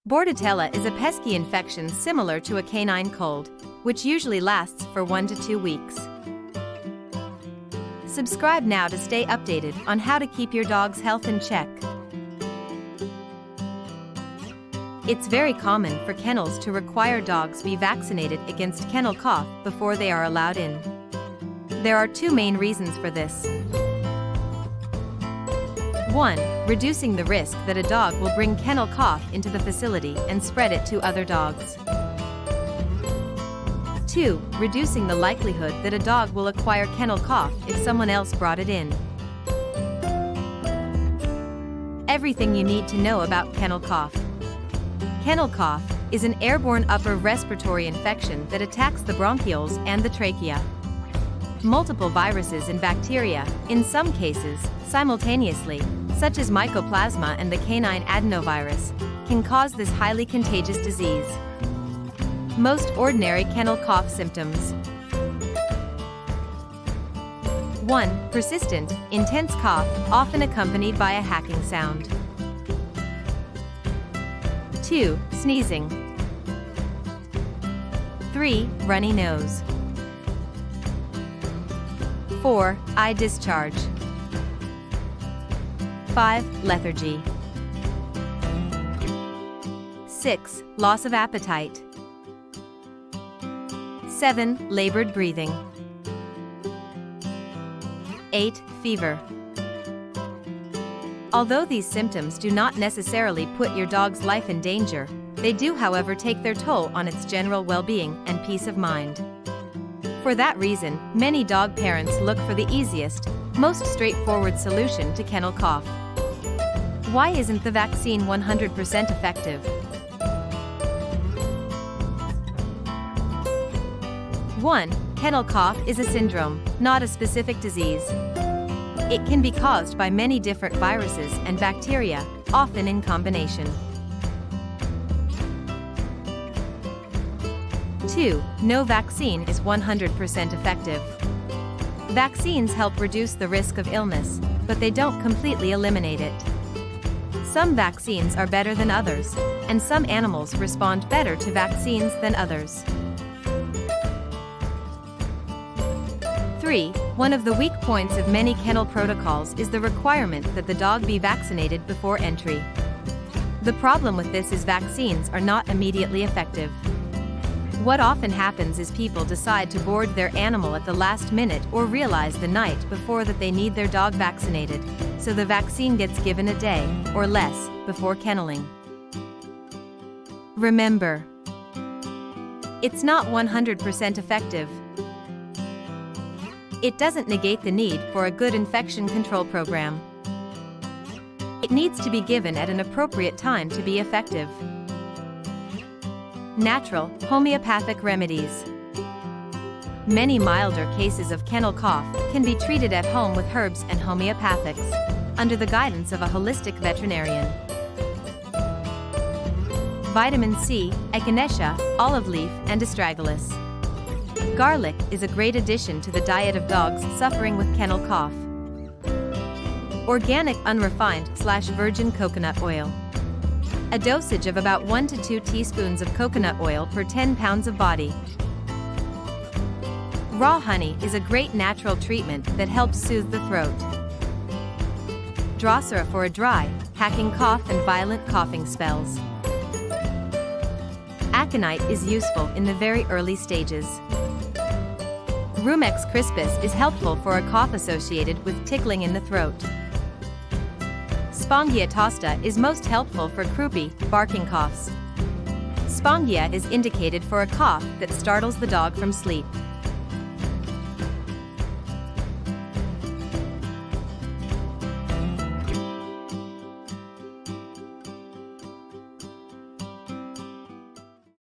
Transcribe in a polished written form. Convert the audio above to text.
Bordetella is a pesky infection similar to a canine cold, which usually lasts for 1 to 2 weeks. Subscribe now to stay updated on how to keep your dog's health in check. It's very common for kennels to require dogs be vaccinated against kennel cough before they are allowed in. There are 2 main reasons for this. 1. Reducing the risk that a dog will bring kennel cough into the facility and spread it to other dogs. 2. Reducing the likelihood that a dog will acquire kennel cough if someone else brought it in. Everything you need to know about kennel cough. Kennel cough is an airborne upper respiratory infection that attacks the bronchioles and the trachea. Multiple viruses and bacteria, in some cases, simultaneously, such as Mycoplasma and the canine adenovirus, can cause this highly contagious disease. Most ordinary kennel cough symptoms. 1. Persistent, intense cough, often accompanied by a hacking sound. 2. Sneezing. 3. Runny nose. 4. Eye discharge. 5. Lethargy. 6. Loss of appetite. 7. Labored breathing. 8. Fever. Although these symptoms do not necessarily put your dog's life in danger, they do, however, take their toll on its general well-being and peace of mind. For that reason, many dog parents look for the easiest, most straightforward solution to kennel cough. Why isn't the vaccine 100% effective? 1. Kennel cough is a syndrome, not a specific disease. It can be caused by many different viruses and bacteria, often in combination. 2. No vaccine is 100% effective. Vaccines help reduce the risk of illness, but they don't completely eliminate it. Some vaccines are better than others, and some animals respond better to vaccines than others. 3. One of the weak points of many kennel protocols is the requirement that the dog be vaccinated before entry. The problem with this is vaccines are not immediately effective. What often happens is people decide to board their animal at the last minute or realize the night before that they need their dog vaccinated, so the vaccine gets given a day, or less, before kenneling. Remember, it's not 100% effective. It doesn't negate the need for a good infection control program. It needs to be given at an appropriate time to be effective. Natural, homeopathic remedies. Many milder cases of kennel cough can be treated at home with herbs and homeopathics, under the guidance of a holistic veterinarian. Vitamin C, echinacea, olive leaf, and astragalus. Garlic is a great addition to the diet of dogs suffering with kennel cough. Organic unrefined/virgin coconut oil. A dosage of about 1 to 2 teaspoons of coconut oil per 10 pounds of body. Raw honey is a great natural treatment that helps soothe the throat. Drosera for a dry, hacking cough and violent coughing spells. Aconite is useful in the very early stages. Rumex crispus is helpful for a cough associated with tickling in the throat. Spongia tosta is most helpful for croupy, barking coughs. Spongia is indicated for a cough that startles the dog from sleep.